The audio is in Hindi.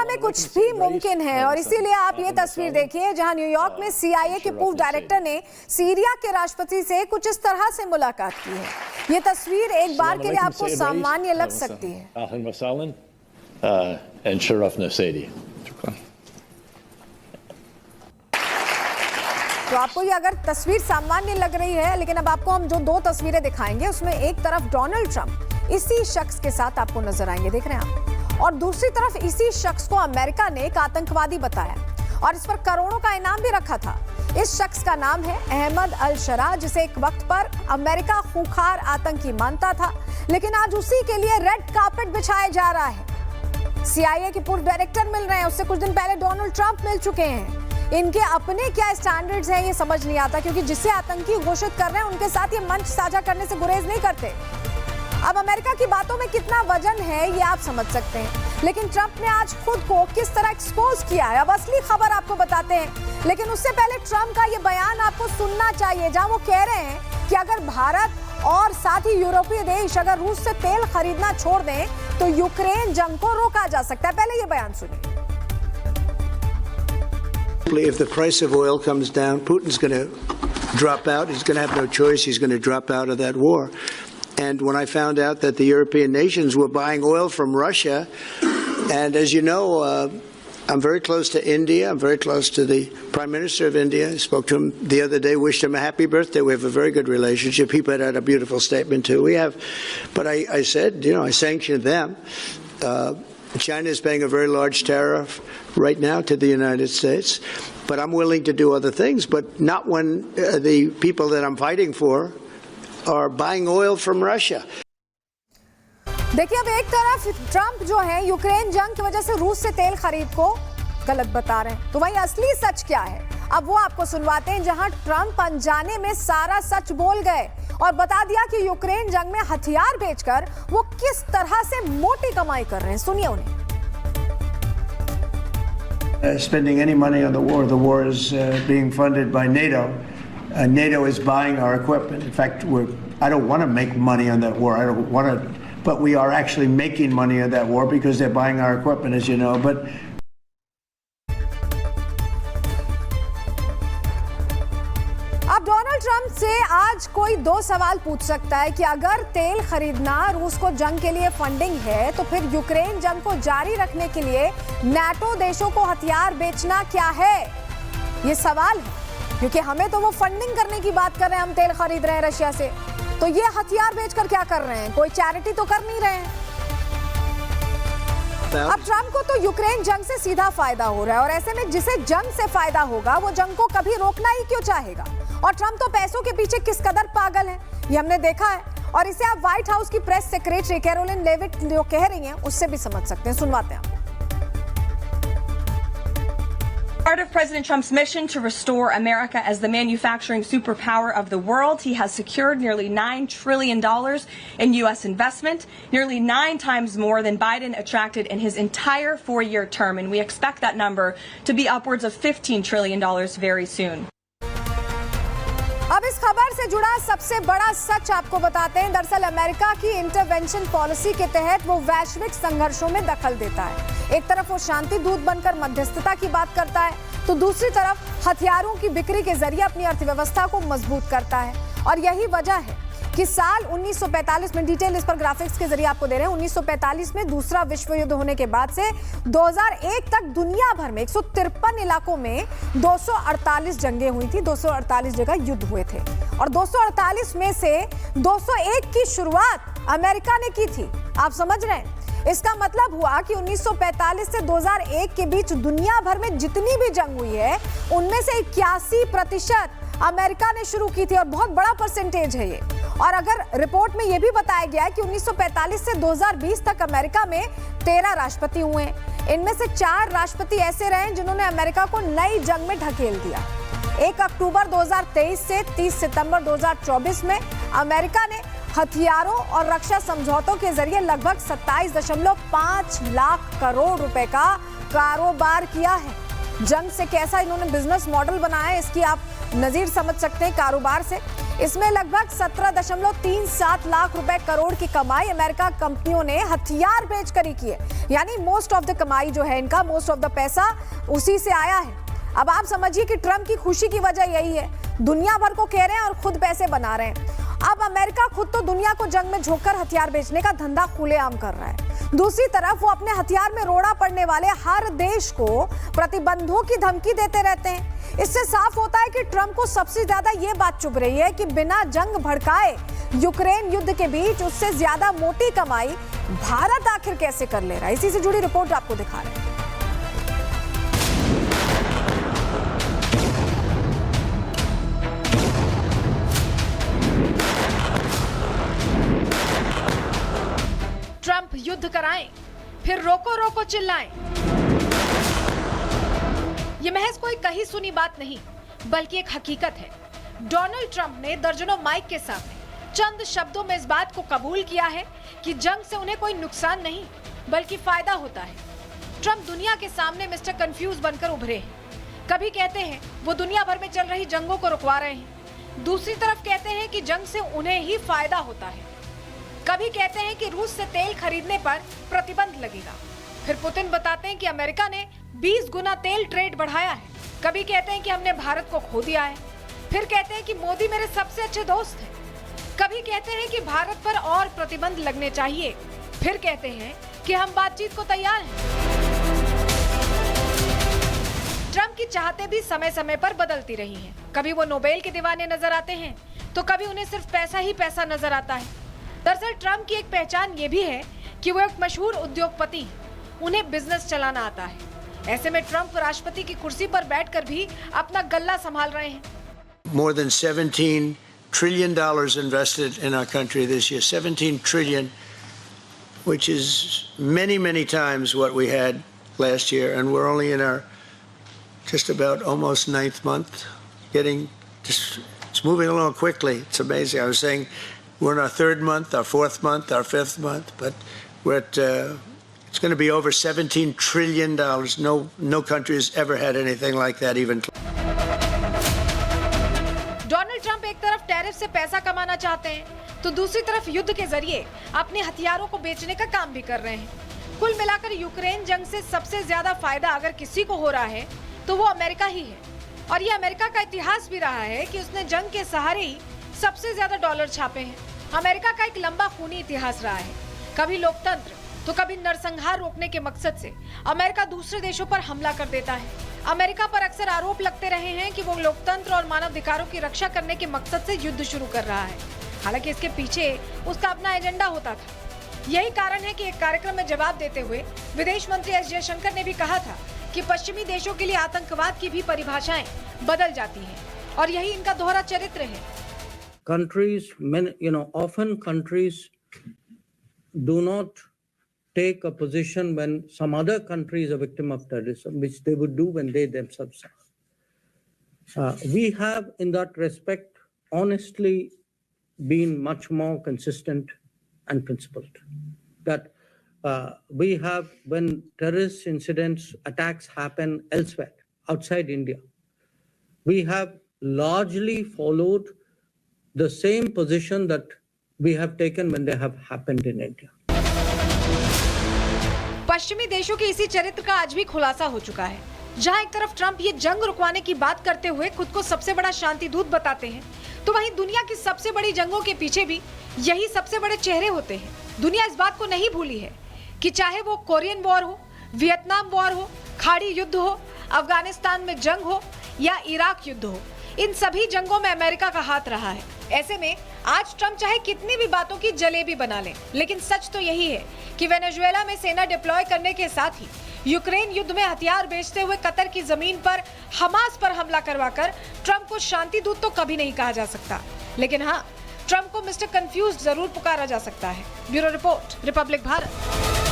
दुनिया में कुछ भी मुमकिन है और इसीलिए आप ये तस्वीर देखिए जहां न्यूयॉर्क में CIA के पूर्व डायरेक्टर ने सीरिया के राष्ट्रपति से कुछ इस तरह से मुलाकात की है। ये तस्वीर एक बार के लिए आपको सामान्य लग सकती है, तो आपको ये अगर तस्वीर सामान्य लग रही है, लेकिन अब आपको हम जो दो तस्वीरें दिखाएंगे उसमें एक तरफ डोनाल्ड ट्रंप इसी शख्स के साथ आपको नजर आएंगे, देख रहे हैं आप, और दूसरी तरफ इसी शख्स को अमेरिका ने एक आतंकवादी बताया और इस पर करोड़ों का इनाम भी रखा था। इस शख्स का नाम है अहमद अल शरा, जिसे एक वक्त पर अमेरिका खूंखार आतंकी मानता था, लेकिन आज उसी के लिए रेड कार्पेट बिछाया जा रहा है। CIA के पूर्व डायरेक्टर मिल रहे हैं, उससे कुछ दिन पहले डोनाल्ड ट्रंप मिल चुके हैं। इनके अपने क्या स्टैंडर्ड्स हैं ये समझ नहीं आता, क्योंकि जिसे आतंकी घोषित कर रहे हैं उनके साथ ये मंच साझा करने से गुरेज नहीं करते। अब अमेरिका की बातों में कितना वजन है ये आप समझ सकते हैं, लेकिन ट्रंप ने आज खुद को किस तरह एक्सपोज किया है, अब असली खबर आपको बताते हैं। लेकिन उससे पहले ट्रंप का ये बयान आपको सुनना चाहिए, जहां वो कह रहे हैं कि अगर भारत और साथ ही यूरोपीय देश अगर रूस से तेल खरीदना छोड़ दें तो यूक्रेन जंग को रोका जा सकता है। पहले ये बयान सुनिए। If the price of oil comes down, Putin's going to drop out. He's going to have no choice. He's going to drop out of that war. And when I found out that the European nations were buying oil from Russia, and as you know, I'm very close to India. I'm very close to the Prime Minister of India. I spoke to him the other day, wished him a happy birthday. We have a very good relationship. He put out a beautiful statement too. We have, but I said, I sanctioned them. China is paying a very large tariff right now to the United States, but I'm willing to do other things, but not when the people that I'm fighting for are buying oil from Russia. देखिए, अब एक तरफ ट्रंप जो है यूक्रेन जंग की वजह से रूस से तेल खरीद को गलत बता रहे हैं, तो वही असली सच क्या है अब वो आपको सुनवाते हैं, जहां ट्रंप अनजाने में सारा सच बोल गए और बता दिया कि यूक्रेन जंग में हथियार बेचकर वो किस तरह से मोटी कमाई कर रहे हैं। सुनिए उन्हें। Spending any money on the war is being funded by NATO. NATO is buying our equipment. In fact, I don't want to make money on that war. I don't want to, but we are actually making money on that war because they're buying our equipment, as you know. But अब डोनाल्ड ट्रंप से आज कोई दो सवाल पूछ सकता है कि अगर तेल खरीदना रूस को जंग के लिए फंडिंग है, तो फिर यूक्रेन जंग को जारी रखने के लिए नाटो देशों को हथियार बेचना क्या है? ये सवाल है, क्योंकि हमें तो वो फंडिंग करने की बात कर रहे हैं, हम तेल खरीद रहे हैं रशिया से, तो ये हथियार बेचकर क्या कर रहे हैं? कोई चैरिटी तो कर नहीं रहे हैं। अब ट्रंप को तो यूक्रेन जंग से सीधा फायदा हो रहा है और ऐसे में जिसे जंग से फायदा होगा वो जंग को कभी रोकना ही क्यों चाहेगा? और ट्रंप तो पैसों के पीछे किस कदर पागल है ये हमने देखा है, और इसे आप व्हाइट हाउस की प्रेस सेक्रेटरी कैरोलिन लेविट जो कह रही हैं उससे भी समझ सकते हैं। सुनवाते हैं। Part of President Trump's mission to restore America as the manufacturing superpower of the world, he has secured nearly $9 trillion in U.S. investment, nearly 9 times more than Biden attracted in his entire 4-year term, and we expect that number to be upwards of $15 trillion very soon. अब इस खबर से जुड़ा सबसे बड़ा सच आपको बताते हैं। दरअसल अमेरिका की इंटरवेंशन पॉलिसी के तहत वो वैश्विक संघर्षों में दखल देता है। एक तरफ वो शांति दूत बनकर मध्यस्थता की बात करता है, तो दूसरी तरफ हथियारों की बिक्री के जरिए अपनी अर्थव्यवस्था को मजबूत करता है। और यही वजह है कि साल 1945 में, डिटेल इस पर ग्राफिक्स के जरिए आपको दे रहे हैं, 1945 में दूसरा विश्व युद्ध होने के बाद से 2001 तक दुनिया भर में 153 इलाकों में 248 जंगें हुई थी, 248 जगह युद्ध हुए थे, और 248 में से 201 की शुरुआत अमेरिका ने की थी। आप समझ रहे हैं? इसका मतलब हुआ कि 1945 से 2001 के बीच दुनिया भर में जितनी भी जंग हुई है उनमें से 81% अमेरिका ने शुरू की थी, और बहुत बड़ा परसेंटेज है ये। और अगर रिपोर्ट में यह भी बताया गया है कि 1945 से 2020 तक अमेरिका में 13 राष्ट्रपति हुए, इनमें से 4 राष्ट्रपति ऐसे रहे जिन्होंने अमेरिका को नई जंग में ढकेल दिया। 1 अक्टूबर 2023 से 30 सितंबर 2024 में अमेरिका ने हथियारों और रक्षा समझौतों के जरिए लगभग 27.5 लाख करोड़ रुपए का कारोबार किया है। जंग से कैसा इन्होंने बिजनेस मॉडल बनाया है इसकी आप नजीर समझ सकते हैं कारोबार से। इसमें लगभग 17.37 लाख रुपए करोड़ की कमाई अमेरिका कंपनियों ने हथियार बेचकर ही की है। यानी मोस्ट ऑफ द कमाई जो है इनका, मोस्ट ऑफ द पैसा उसी से आया है। अब आप समझिए कि ट्रंप की खुशी की वजह यही है, दुनिया भर को कह रहे हैं और खुद पैसे बना रहे हैं। अब अमेरिका खुद तो दुनिया को जंग में झोंककर हथियार बेचने का धंधा खुलेआम कर रहा है, दूसरी तरफ वो अपने हथियार में रोड़ा पड़ने वाले हर देश को प्रतिबंधों की धमकी देते रहते हैं। इससे साफ होता है कि ट्रंप को सबसे ज्यादा ये बात चुभ रही है कि बिना जंग भड़काए यूक्रेन युद्ध के बीच उससे ज्यादा मोटी कमाई भारत आखिर कैसे कर ले रहा है। इसी से जुड़ी रिपोर्ट आपको दिखा रहे हैं। ट्रंप युद्ध कराएं, फिर रोको रोको चिल्लाएं। ये महज कोई कही सुनी बात नहीं, बल्कि एक हकीकत है। डोनाल्ड ट्रंप ने दर्जनों माइक के सामने चंद शब्दों में इस बात को कबूल किया है कि जंग से उन्हें कोई नुकसान नहीं बल्कि फायदा होता है। ट्रंप दुनिया के सामने मिस्टर कंफ्यूज बनकर उभरे हैं। कभी कहते हैं वो दुनिया भर में चल रही जंगों को रुकवा रहे हैं, दूसरी तरफ कहते हैं कि जंग से उन्हें ही फायदा होता है। कभी कहते हैं कि रूस से तेल खरीदने पर प्रतिबंध लगेगा, फिर पुतिन बताते हैं कि अमेरिका ने 20 गुना तेल ट्रेड बढ़ाया है। कभी कहते हैं कि हमने भारत को खो दिया है, फिर कहते हैं कि मोदी मेरे सबसे अच्छे दोस्त हैं। कभी कहते हैं कि भारत पर और प्रतिबंध लगने चाहिए, फिर कहते हैं कि हम बातचीत को तैयार हैं। ट्रंप की चाहतें भी समय समय पर बदलती रही हैं। कभी वो नोबेल के दीवाने नजर आते हैं, तो कभी उन्हें सिर्फ पैसा ही पैसा नजर आता है। दरअसल ट्रंप की एक पहचान ये भी है कि वो एक मशहूर उद्योगपति हैं, उन्हें बिजनेस चलाना आता है। ऐसे में ट्रंप राष्ट्रपति की कुर्सी पर बैठकर भी अपना गल्ला संभाल रहे हैं। More than $17 trillion invested in our country this year. 17 trillion, which is many, many times what we had last year, and we're only in our just about almost 9th month. It's moving along quickly. It's amazing. I was saying we're in our 3rd month, our 4th month, our 5th month, but we're at it's going to be over $17 trillion. No country has ever had anything like that even. Donald Trump एक तरफ टैरिफ से पैसा कमाना चाहते हैं, तो दूसरी तरफ युद्ध के जरिए अपने हथियारों को बेचने का काम भी कर रहे हैं। कुल मिलाकर यूक्रेन जंग से सबसे ज्यादा फायदा अगर किसी को हो रहा है तो वो अमेरिका ही है। और ये अमेरिका का इतिहास भी रहा है कि उसने जंग के सहारे ही सबसे ज्यादा डॉलर छापे हैं। अमेरिका का एक लंबा खूनी इतिहास रहा है, कभी लोकतंत्र तो कभी नरसंहार रोकने के मकसद से अमेरिका दूसरे देशों पर हमला कर देता है। अमेरिका पर अक्सर आरोप लगते रहे हैं कि वो लोकतंत्र और मानवाधिकारों की रक्षा करने के मकसद से युद्ध शुरू कर रहा है। हालांकि इसके पीछे उसका अपना एजेंडा होता था। यही कारण है कि एक कार्यक्रम में जवाब देते हुए विदेश मंत्री एस जयशंकर ने भी कहा था कि पश्चिमी देशों के लिए आतंकवाद की भी परिभाषाएं बदल जाती हैं और यही इनका दोहरा चरित्र है। Countries, often countries do not take a position when some other country is a victim of terrorism, which they would do when they themselves are. We have, in that respect, honestly been much more consistent and principled. That we have, when terrorist incidents, attacks happen elsewhere, outside India, we have largely followed the same position that we have taken when they have happened in India. पश्चिमी देशों के इसी चरित्र का आज भी खुलासा हो चुका है। जहां एक तरफ ट्रंप ये जंग रुकवाने की बात करते हुए खुद को सबसे बड़ा शांति दूत बताते हैं, तो वहीं दुनिया की सबसे बड़ी जंगों के पीछे भी यही सबसे बड़े चेहरे होते हैं। दुनिया इस बात को नहीं भूली है कि चाहे वो कोरियन वॉर हो, वियतनाम वॉर हो, खाड़ी युद्ध हो, अफगानिस्तान में जंग हो या इराक युद्ध हो, इन सभी जंगों में अमेरिका का हाथ रहा है। ऐसे में आज ट्रंप चाहे कितनी भी बातों की जलेबी बना लें, लेकिन सच तो यही है कि वेनेजुएला में सेना डिप्लॉय करने के साथ ही यूक्रेन युद्ध में हथियार बेचते हुए कतर की जमीन पर हमास पर हमला करवाकर ट्रंप को शांति दूत तो कभी नहीं कहा जा सकता, लेकिन हाँ, ट्रंप को मिस्टर कंफ्यूज जरूर पुकारा जा सकता है। Bureau report, Republic Bharat.